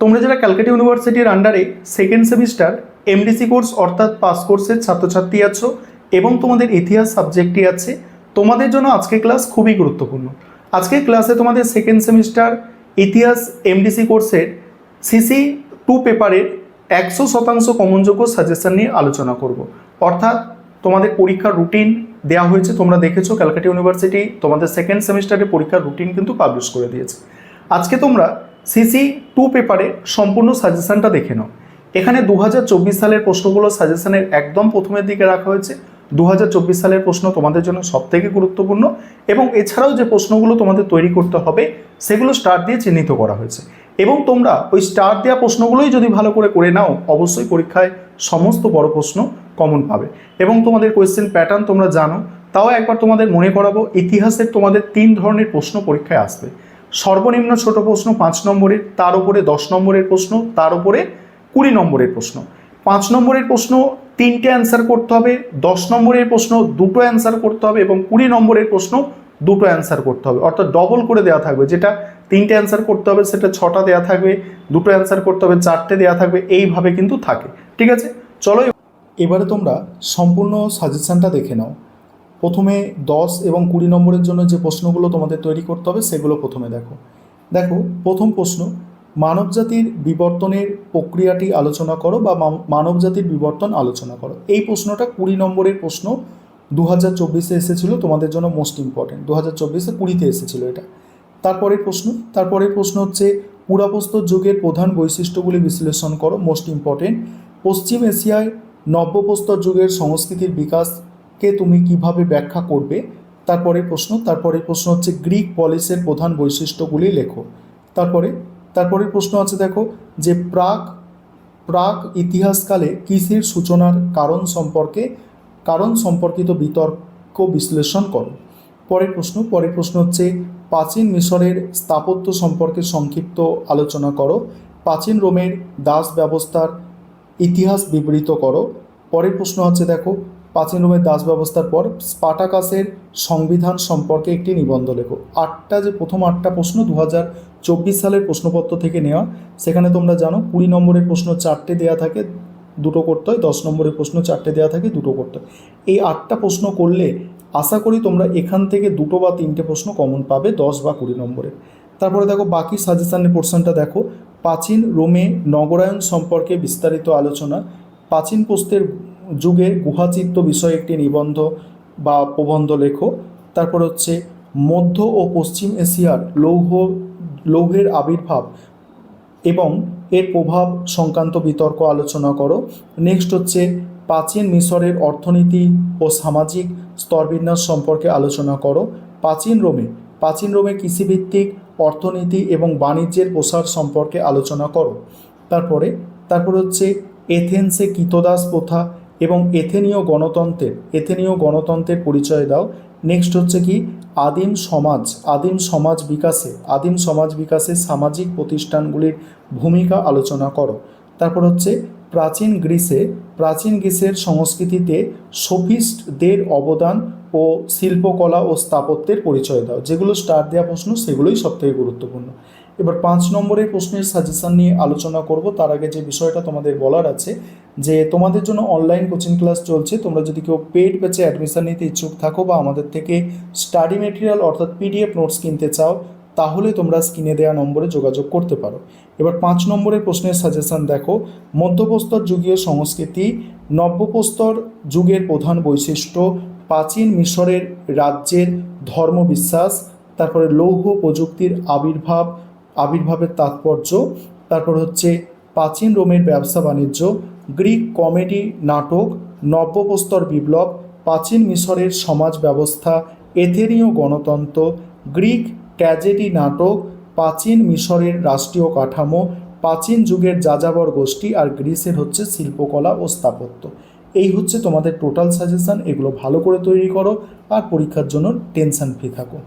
তোমরা যারা ক্যালকাটা ইউনিভার্সিটির আন্ডারে সেকেন্ড সেমিস্টার এমডিসি কোর্স অর্থাৎ পাস কোর্সের ছাত্রছাত্রী আছো এবং তোমাদের ইতিহাস সাবজেক্টটি আছে, তোমাদের জন্য আজকে ক্লাস খুবই গুরুত্বপূর্ণ। আজকের ক্লাসে তোমাদের সেকেন্ড সেমিস্টার ইতিহাস এমডিসি কোর্সের সিসি 2 পেপারের 100% কমনযোগ্য সাজেশন নিয়ে আলোচনা করব। অর্থাৎ তোমাদের পরীক্ষার রুটিন দেওয়া হয়েছে, তোমরা দেখেছো ক্যালকাটা ইউনিভার্সিটি তোমাদের সেকেন্ড সেমিস্টারের পরীক্ষার রুটিন কিন্তু পাবলিশ করে দিয়েছে। আজকে তোমরা সিসি 2 পেপারে সম্পূর্ণ সাজেশনটা দেখে নাও। এখানে 2024 সালের প্রশ্নগুলো সাজেশনের একদম প্রথমের দিকে রাখা হয়েছে। 2024 সালের প্রশ্ন তোমাদের জন্য সবথেকে গুরুত্বপূর্ণ এবং এছাড়াও যে প্রশ্নগুলো তোমাদের তৈরি করতে হবে সেগুলো স্টার দিয়ে চিহ্নিত করা হয়েছে এবং তোমরা ওই স্টার দেওয়া প্রশ্নগুলোই যদি ভালো করে নাও অবশ্যই পরীক্ষায় সমস্ত বড় প্রশ্ন কমন পাবে। এবং তোমাদের কোয়েশ্চেন প্যাটার্ন তোমরা জানো, তাও একবার তোমাদের মনে করাবো। ইতিহাসের তোমাদের 3 ধরনের প্রশ্ন পরীক্ষায় আসবে। সর্বনিম্ন ছোট প্রশ্ন 5 নম্বরের, তার উপরে 10 নম্বরের প্রশ্ন, তার উপরে 20 নম্বরের প্রশ্ন। 5 নম্বরের প্রশ্ন 3টে অ্যান্সার করতে হবে, 10 নম্বরের প্রশ্ন 2টো অ্যান্সার করতে হবে এবং 20 নম্বরের প্রশ্ন 2টো অ্যান্সার করতে হবে। অর্থাৎ ডবল করে দেওয়া থাকবে, যেটা 3টে অ্যান্সার করতে হবে সেটা 6টা দেওয়া থাকবে, 2টো অ্যান্সার করতে হবে 4টে দেওয়া থাকবে, এইভাবে কিন্তু থাকে। ঠিক আছে, চলো এবারে তোমরা সম্পূর্ণ সাজেশনটা দেখে নাও। প্রথমে 10 এবং 20 নম্বরের জন্য যে প্রশ্নগুলো তোমাদের তৈরি করতে হবে সেগুলো প্রথমে দেখো। প্রথম প্রশ্ন, মানবজাতির বিবর্তনের প্রক্রিয়াটি আলোচনা করো বা মানবজাতির বিবর্তন আলোচনা করো। এই প্রশ্নটা 20 নম্বরের প্রশ্ন 2024-এ এসেছিল, তোমাদের জন্য মোস্ট ইম্পর্টেন্ট। 2024-এ 20-তে এসেছিল এটা। তারপরের প্রশ্ন হচ্ছে পুরাপ্রস্তর যুগের প্রধান বৈশিষ্ট্যগুলি বিশ্লেষণ করো, মোস্ট ইম্পর্টেন্ট। পশ্চিম এশিয়ায় নব্যপ্রস্তর যুগের সংস্কৃতির বিকাশকে তুমি কিভাবে ব্যাখ্যা করবে। তারপরের প্রশ্ন হচ্ছে গ্রিক পলিসের প্রধান বৈশিষ্ট্যগুলি লেখো। তারপরের প্রশ্ন আছে দেখো যে প্রাক ইতিহাসকালে কৃষির সূচনার কারণ সম্পর্কিত বিতর্ক বিশ্লেষণ করো। পরের প্রশ্ন হচ্ছে প্রাচীন মিশরের স্থাপত্য সম্পর্কে সংক্ষিপ্ত আলোচনা করো। প্রাচীন রোমের দাস ব্যবস্থার ইতিহাস বিবৃত করো। পরের প্রশ্ন হচ্ছে দেখো প্রাচীন রোমের দাস ব্যবস্থার পর স্পার্টাকাসের সংবিধান সম্পর্কে একটি নিবন্ধ লেখো। প্রথম 8টা প্রশ্ন 2024 সালের প্রশ্নপত্র থেকে নেওয়া। সেখানে তোমরা জানো 20 নম্বরের প্রশ্ন 4টে দেওয়া থাকে, 2টো করতে হয়, 10 নম্বরের প্রশ্ন 4টে দেওয়া থাকে, 2টো করতে হয়। এই 8টা প্রশ্ন করলে আশা করি তোমরা এখান থেকে 2টো বা 3টে প্রশ্ন কমন পাবে 10 বা 20 নম্বরের। তারপরে দেখো বাকি সাজেশনের পোর্শনটা দেখো। প্রাচীন রোমে নগরায়ণ সম্পর্কে বিস্তারিত আলোচনা। প্রাচীন প্রস্তর যুগের গুহাচিত্র বিষয়ে একটি নিবন্ধ বা প্রবন্ধ লেখো। তারপর হচ্ছে মধ্য ও পশ্চিম এশিয়ার লৌহের আবির্ভাব এবং এর প্রভাব সংক্রান্ত বিতর্ক আলোচনা করো। নেক্সট হচ্ছে প্রাচীন মিশরের অর্থনীতি ও সামাজিক স্তরবিন্যাস সম্পর্কে আলোচনা করো। প্রাচীন রোমে কৃষিভিত্তিক অর্থনীতি এবং বাণিজ্যের প্রসার সম্পর্কে আলোচনা করো। তারপরে হচ্ছে এথেন্সে কৃতদাস প্রথা এবং এথেনীয় গণতন্ত্রের পরিচয় দাও। নেক্সট হচ্ছে কি আদিম সমাজ বিকাশে সামাজিক প্রতিষ্ঠানগুলির ভূমিকা আলোচনা করো। তারপর হচ্ছে প্রাচীন গ্রিসের সংস্কৃতিতে সোফিস্টদের অবদান ও শিল্পকলা ও স্থাপত্যের পরিচয় দাও। যেগুলো স্টার দেওয়া প্রশ্ন সেগুলোই সবথেকে গুরুত্বপূর্ণ। এবার 5 নম্বরের প্রশ্নের সাজেশন নিয়ে আলোচনা করব। তার আগে যে বিষয়টা তোমাদের বলার আছে যে তোমাদের জন্য অনলাইন কোচিং ক্লাস চলছে। তোমরা যদি কেউ পেইড ব্যাচে অ্যাডমিশন নিতে ইচ্ছুক থাকো বা আমাদের থেকে স্টাডি মেটেরিয়াল অর্থাৎ পিডিএফ নোটস কিনতে চাও, তাহলে তোমরা স্ক্রিনে দেওয়া নম্বরে যোগাযোগ করতে পারো। এবার 5 নম্বরের প্রশ্নের সাজেশন দেখো। মধ্যপ্রস্তর যুগীয় সংস্কৃতি, নব্যপ্রস্তর যুগের প্রধান বৈশিষ্ট্য, প্রাচীন মিশরের রাজ্যের ধর্মবিশ্বাস, তারপরে লৌহ প্রযুক্তির আবির্ভাবের তাৎপর্য, তারপর হচ্ছে প্রাচীন রোমের ব্যবসা বাণিজ্য, গ্রিক কমেডি নাটক, নব্যপ্রস্তর বিপ্লব, প্রাচীন মিশরের সমাজ ব্যবস্থা, এথেনীয় গণতন্ত্র, গ্রিক ট্র্যাজেডি নাটক, প্রাচীন মিশরের রাষ্ট্রীয় কাঠামো, প্রাচীন যুগের যাযাবর গোষ্ঠী, আর গ্রিসের হচ্ছে শিল্পকলা ও স্থাপত্য। এই হচ্ছে তোমাদের টোটাল সাজেশন। এগুলো ভালো করে তৈরি করো আর পরীক্ষার জন্য টেনশন ফ্রি থাকো।